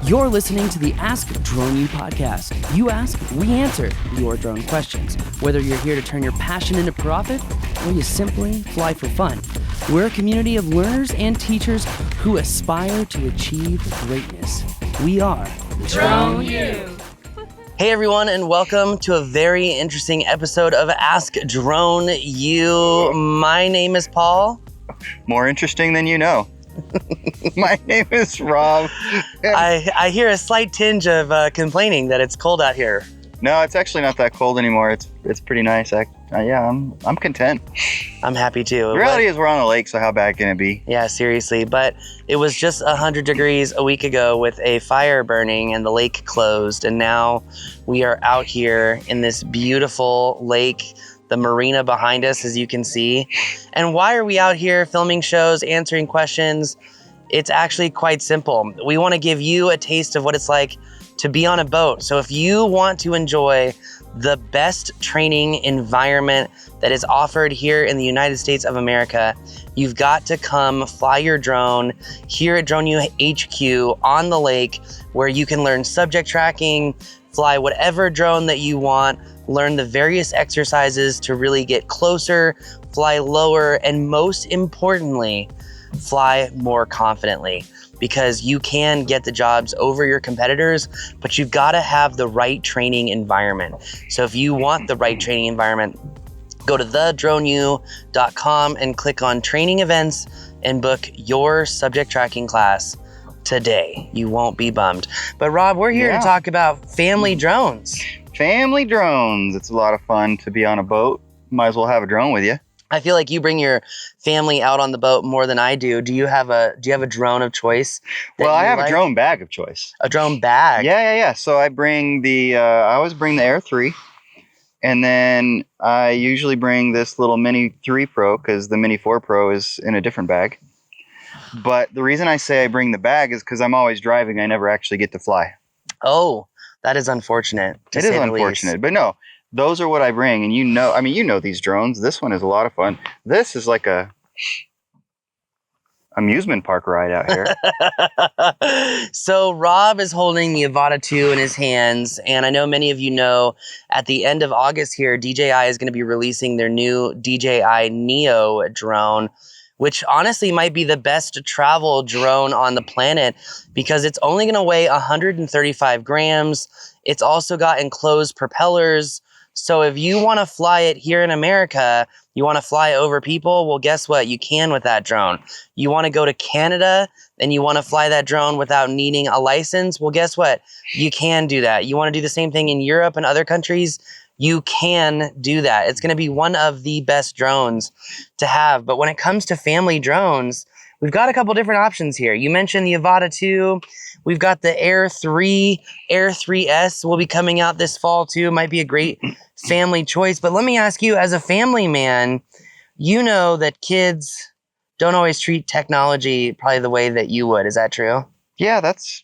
You're listening to the Ask Drone U podcast. You ask, we answer your drone questions. Whether you're here to turn your passion into profit or you simply fly for fun, we're a community of learners and teachers who aspire to achieve greatness. We are Drone U. Hey everyone, and welcome to a very interesting episode of Ask Drone U. My name is Paul. More interesting than you know. My name is Rob. I hear a slight tinge of complaining that it's cold out here. No, it's actually not that cold anymore. It's pretty nice. I'm content. I'm happy too. The reality is we're on a lake, so how bad can it be? Yeah, seriously. But it was just 100 degrees a week ago with a fire burning and the lake closed. And now we are out here in this beautiful lake, the marina behind us, as you can see. And why are we out here filming shows, answering questions? It's actually quite simple. We want to give you a taste of what it's like to be on a boat. So if you want to enjoy the best training environment that is offered here in the United States of America, you've got to come fly your drone here at Drone U HQ on the lake, where you can learn subject tracking, fly whatever drone that you want, learn the various exercises to really get closer, fly lower, and most importantly, fly more confidently. Because you can get the jobs over your competitors, but you've got to have the right training environment. So if you want the right training environment, go to thedroneu.com and click on training events and book your subject tracking class today. You won't be bummed. But Rob, we're here to talk about family drones. Family drones. It's a lot of fun to be on a boat. Might as well have a drone with you. I feel like you bring your family out on the boat more than I do. Do you have a drone of choice? Well, I have a drone bag of choice. A drone bag? Yeah. So I bring I always bring the Air 3. And then I usually bring this little Mini 3 Pro because the Mini 4 Pro is in a different bag. But the reason I say I bring the bag is because I'm always driving. I never actually get to fly. Oh, that is unfortunate. It is unfortunate, but no. Those are what I bring, and you know these drones. This one is a lot of fun. This is like a amusement park ride out here. So Rob is holding the Avata 2 in his hands, and I know many of you know at the end of August here, DJI is going to be releasing their new DJI Neo drone, which honestly might be the best travel drone on the planet because it's only going to weigh 135 grams. It's also got enclosed propellers. So if you want to fly it here in America, you want to fly over people, well, guess what? You can with that drone. You want to go to Canada and you want to fly that drone without needing a license, well, guess what? You can do that. You want to do the same thing in Europe and other countries, you can do that. It's going to be one of the best drones to have. But when it comes to family drones, we've got a couple different options here. You mentioned the Avata 2. We've got the Air 3. Air 3S will be coming out this fall too. It might be a great family choice. But let me ask you, as a family man, you know that kids don't always treat technology probably the way that you would. Is that true? Yeah, that's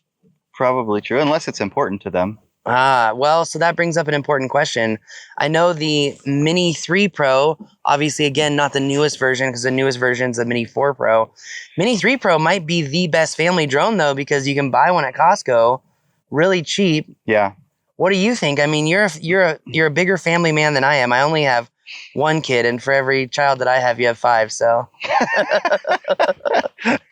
probably true, unless it's important to them. Well, so that brings up an important question. I know the Mini 3 Pro, obviously, again, not the newest version because the newest version is the Mini 4 Pro. Mini 3 Pro might be the best family drone, though, because you can buy one at Costco really cheap. Yeah. What do you think? I mean, you're a bigger family man than I am. I only have one kid, and for every child that I have, you have 5, so.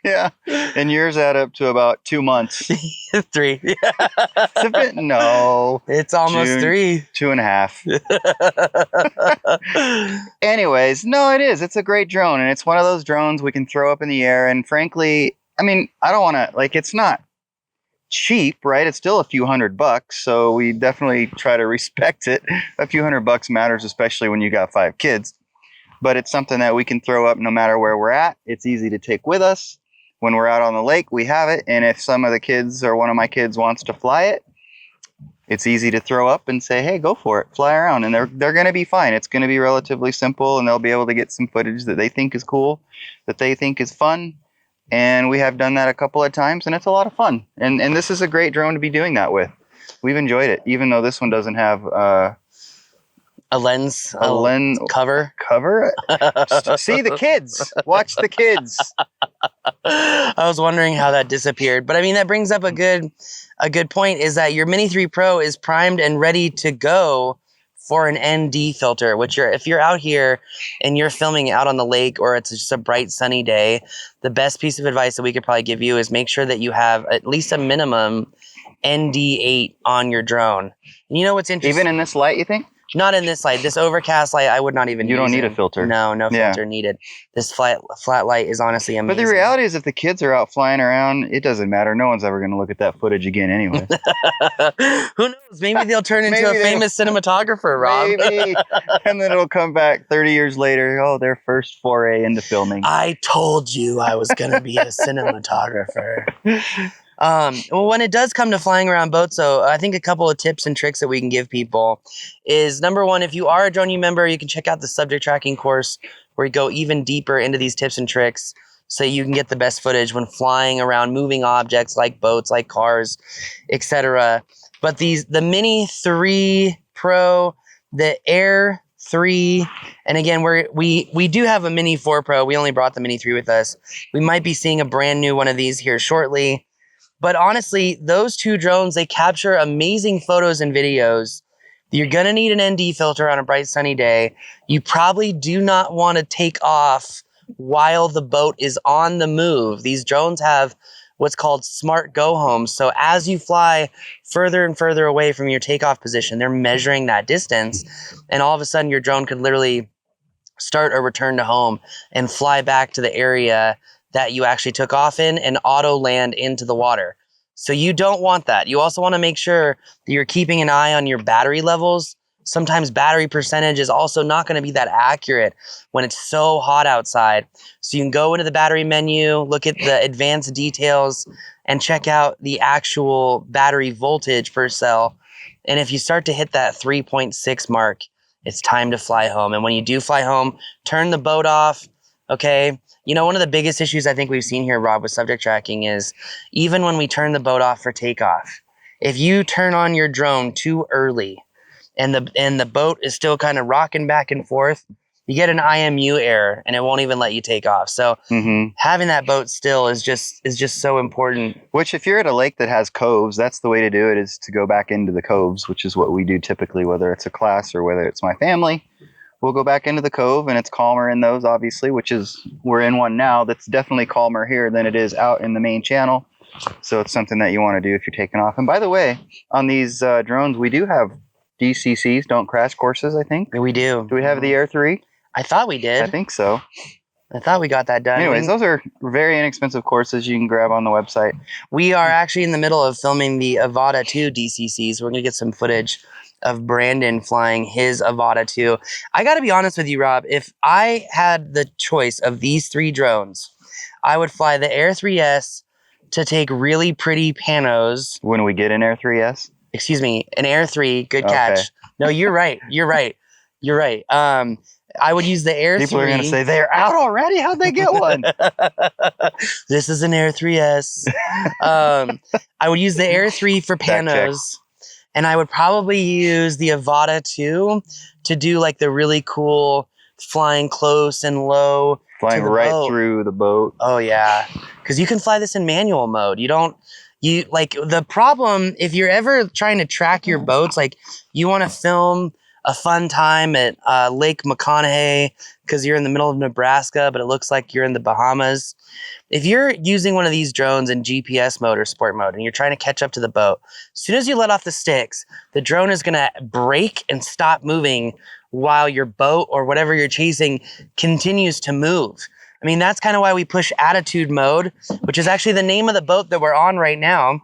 Yeah. And yours add up to about 2 months. 3. It's a bit, no. It's almost June, 3. 2.5. Anyways, no, it is. It's a great drone, and it's one of those drones we can throw up in the air. And frankly, I mean, I don't want to, it's not cheap, right? It's still a few $100, so we definitely try to respect it. A few $100 matters, especially when you got 5 kids. But it's something that we can throw up no matter where we're at. It's easy to take with us. When we're out on the lake, we have it. And if some of the kids or one of my kids wants to fly it, it's easy to throw up and say, hey, go for it, fly around. And they're going to be fine. It's going to be relatively simple, and they'll be able to get some footage that they think is cool, that they think is fun. And we have done that a couple of times, and it's a lot of fun. And this is a great drone to be doing that with. We've enjoyed it, even though this one doesn't have A lens cover. See the kids. Watch the kids. I was wondering how that disappeared. But I mean, that brings up a good point, is that your Mini 3 Pro is primed and ready to go for an ND filter, which if you're out here and you're filming out on the lake or it's just a bright sunny day, the best piece of advice that we could probably give you is make sure that you have at least a minimum ND8 on your drone. And you know what's interesting? Even in this light, you think? Not in this light. This overcast light, I would not even use. You don't need a filter. No Yeah. filter needed. This flat light is honestly amazing. But the reality is, if the kids are out flying around, it doesn't matter. No one's ever going to look at that footage again anyway. Who knows? Maybe they'll turn into a Maybe famous cinematographer, Rob. Maybe. And then it'll come back 30 years later. Oh, their first foray into filming. I told you I was going to be a cinematographer. Well, when it does come to flying around boats, though, I think a couple of tips and tricks that we can give people is, number one, if you are a Drone U member, you can check out the subject tracking course where you go even deeper into these tips and tricks so you can get the best footage when flying around moving objects like boats, like cars, etc. But the Mini 3 Pro, the Air 3, and again, we do have a Mini 4 Pro. We only brought the Mini 3 with us. We might be seeing a brand new one of these here shortly. But honestly, those two drones, they capture amazing photos and videos. You're going to need an ND filter on a bright sunny day. You probably do not want to take off while the boat is on the move. These drones have what's called smart go homes. So as you fly further and further away from your takeoff position, they're measuring that distance. And all of a sudden, your drone could literally start a return to home and fly back to the area that you actually took off in and auto land into the water. So you don't want that. You also want to make sure that you're keeping an eye on your battery levels. Sometimes battery percentage is also not going to be that accurate when it's so hot outside. So you can go into the battery menu, look at the advanced details, and check out the actual battery voltage per cell. And if you start to hit that 3.6 mark, it's time to fly home. And when you do fly home, turn the boat off, okay? You know, one of the biggest issues I think we've seen here, Rob, with subject tracking is even when we turn the boat off for takeoff, if you turn on your drone too early and the boat is still kind of rocking back and forth, you get an IMU error and it won't even let you take off. So having that boat still is just so important. Which, if you're at a lake that has coves, that's the way to do it, is to go back into the coves, which is what we do typically, whether it's a class or whether it's my family. We'll go back into the cove, and it's calmer in those, obviously, which is, we're in one now that's definitely calmer here than it is out in the main channel. So it's something that you want to do if you're taking off. And by the way, on these drones, we do have DCCs, don't crash courses, I think. We do. Do we have the Air 3? I thought we did. I think so. I thought we got that done. Anyways, those are very inexpensive courses you can grab on the website. We are actually in the middle of filming the Avata 2 DCCs. We're going to get some footage of Brandon flying his Avata 2. I got to be honest with you, Rob. If I had the choice of these three drones, I would fly the Air 3S to take really pretty panos. When we get an Air 3S? Excuse me, an Air 3. Good catch. No, you're right. You're right. I would use the Air 3. People are going to say, they're out already? How'd they get one? This is an Air 3S. I would use the Air 3 for panos. And I would probably use the Avata 2 to do like the really cool flying close and low. Flying right through the boat. Oh, yeah. Because you can fly this in manual mode. The problem, if you're ever trying to track your boats, like you want to film a fun time at Lake McConaughey because you're in the middle of Nebraska, but it looks like you're in the Bahamas. If you're using one of these drones in GPS mode or sport mode and you're trying to catch up to the boat, as soon as you let off the sticks, the drone is going to brake and stop moving while your boat or whatever you're chasing continues to move. I mean, that's kind of why we push attitude mode, which is actually the name of the boat that we're on right now.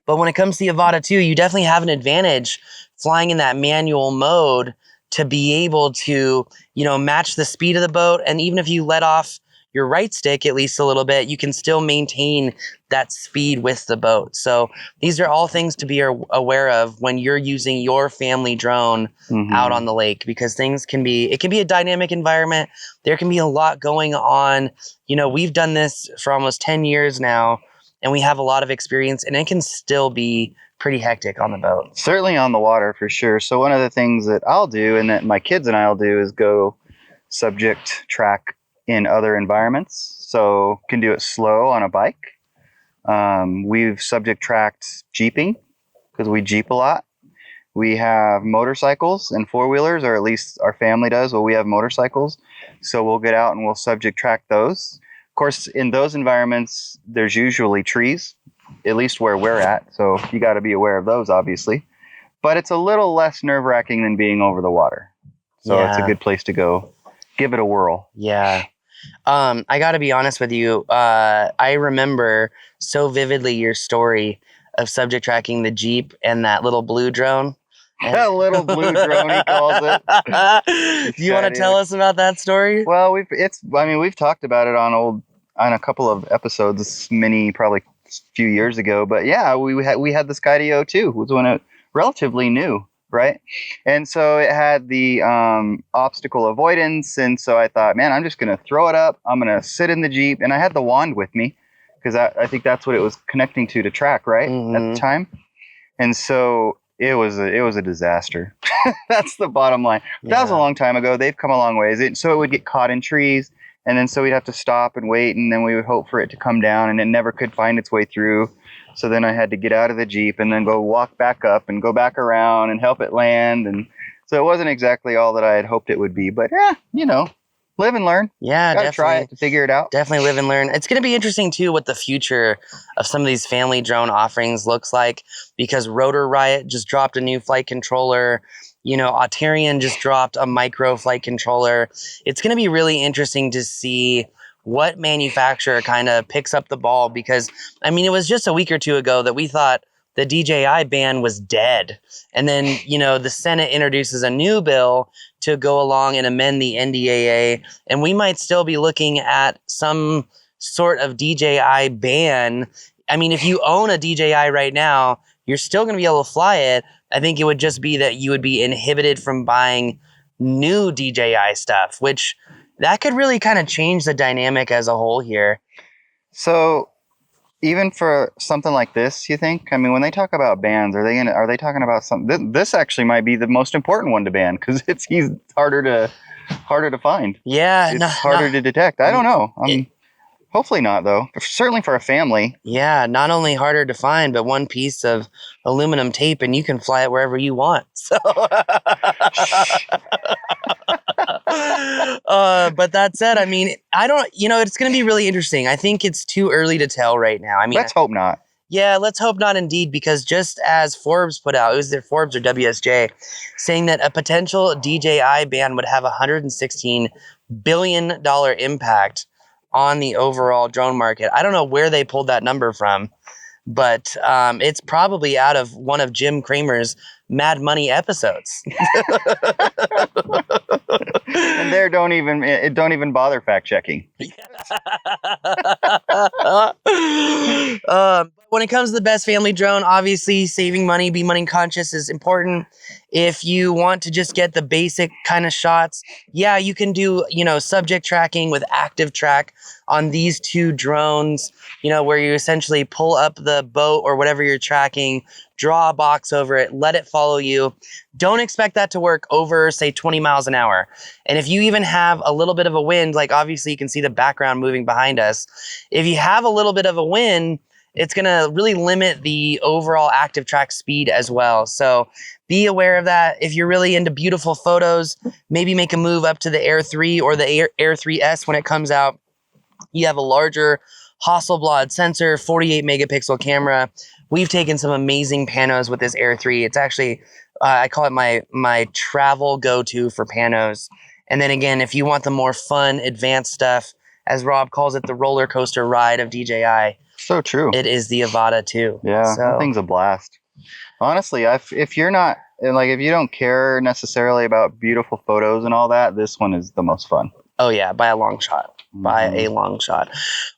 But when it comes to the Avata 2, you definitely have an advantage flying in that manual mode to be able to, match the speed of the boat. And even if you let off your right stick at least a little bit, you can still maintain that speed with the boat. So these are all things to be aware of when you're using your family drone out on the lake, because it can be a dynamic environment. There can be a lot going on. We've done this for almost 10 years now, and we have a lot of experience, and it can still be pretty hectic on the boat. Certainly on the water, for sure. So one of the things that I'll do, and that my kids and I will do, is go subject track in other environments. so can do it slow on a bike. We've subject tracked jeeping because we jeep a lot. We have motorcycles and four-wheelers, or at least our family does. Well, we have motorcycles, so we'll get out and we'll subject track those. Of course, in those environments, there's usually trees, at least where we're at. So you got to be aware of those, obviously. But it's a little less nerve-wracking than being over the water. So it's a Yeah. good place to go. Give it a whirl. Yeah. I got to be honest with you. I remember so vividly your story of subject tracking the Jeep and that little blue drone. That little blue drone, he calls it. Do you want to tell us about that story? Well, we've talked about it on a couple of episodes, probably a few years ago. But yeah, we had the Skydio too. It was when it relatively new, right? And so it had the obstacle avoidance, and so I thought, man, I'm just gonna throw it up. I'm gonna sit in the Jeep, and I had the wand with me because I think that's what it was connecting to track, right, at the time. And so it was a disaster. That's the bottom line. That was a long time ago. They've come a long ways. So it would get caught in trees, and then so we'd have to stop and wait, and then we would hope for it to come down, and it never could find its way through. So then I had to get out of the Jeep and then go walk back up and go back around and help it land. And so it wasn't exactly all that I had hoped it would be, but live and learn. Yeah, Gotta definitely. try it to figure it out. Definitely live and learn. It's going to be interesting too what the future of some of these family drone offerings looks like, because Rotor Riot just dropped a new flight controller. Auterion just dropped a micro flight controller. It's going to be really interesting to see what manufacturer kind of picks up the ball, because it was just a week or two ago that we thought the DJI ban was dead. And then, the Senate introduces a new bill to go along and amend the NDAA. And we might still be looking at some sort of DJI ban. If you own a DJI right now, you're still going to be able to fly it. I think it would just be that you would be inhibited from buying new DJI stuff, which that could really kind of change the dynamic as a whole here. So even for something like this, you think? When they talk about bans, are they talking about something? This actually might be the most important one to ban because he's harder to find. Yeah, it's harder to detect. I don't know. Hopefully not, though. Certainly for a family. Yeah, not only harder to find, but one piece of aluminum tape, and you can fly it wherever you want. So, but that said, I don't. It's going to be really interesting. I think it's too early to tell right now. Let's hope not. Yeah, let's hope not indeed, because just as Forbes put out, it was their Forbes or WSJ, saying that a potential DJI ban would have $116 billion impact on the overall drone market. I don't know where they pulled that number from, but it's probably out of one of Jim Cramer's Mad Money episodes. And there, don't even bother fact checking. When it comes to the best family drone, obviously saving money, be money conscious is important. If you want to just get the basic kind of shots, yeah, you can do, subject tracking with active track on these two drones, where you essentially pull up the boat or whatever you're tracking, draw a box over it, let it follow you. Don't expect that to work over, say, 20 miles an hour. And if you even have a little bit of a wind, like obviously you can see the background moving behind us. If you have a little bit of a wind, it's going to really limit the overall active track speed as well. So be aware of that. If you're really into beautiful photos, maybe make a move up to the Air 3 or the Air 3S when it comes out. You have a larger Hasselblad sensor, 48 megapixel camera. We've taken some amazing panos with this Air 3. It's actually, I call it my travel go-to for panos. And then again, if you want the more fun, advanced stuff, as Rob calls it, the roller coaster ride of DJI. So true. It is the Avata 2. Yeah, that thing's a blast. Honestly, if you're not, if you don't care necessarily about beautiful photos and all that, this one is the most fun. Oh yeah, by a long shot. By a long shot.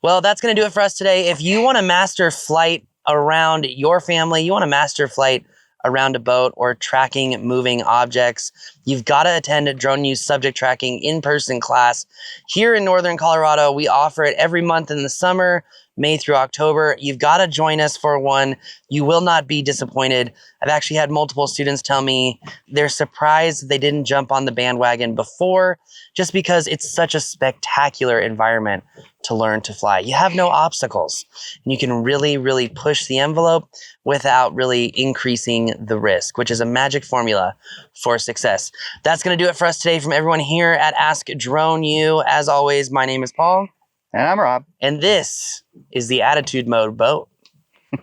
Well, that's going to do it for us today. If you want to master flight around your family, you want to master flight around a boat or tracking moving objects, you've got to attend a Drone Use subject tracking in-person class. Here in Northern Colorado, we offer it every month in the summer May through October. You've got to join us for one. You will not be disappointed. I've actually had multiple students tell me they're surprised they didn't jump on the bandwagon before, just because it's such a spectacular environment to learn to fly. You have no obstacles, and you can really, really push the envelope without really increasing the risk, which is a magic formula for success. That's going to do it for us today from everyone here at Ask Drone U. As always, my name is Paul. And I'm Rob. And this is the Attitude Mode Boat.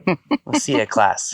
We'll see you, class.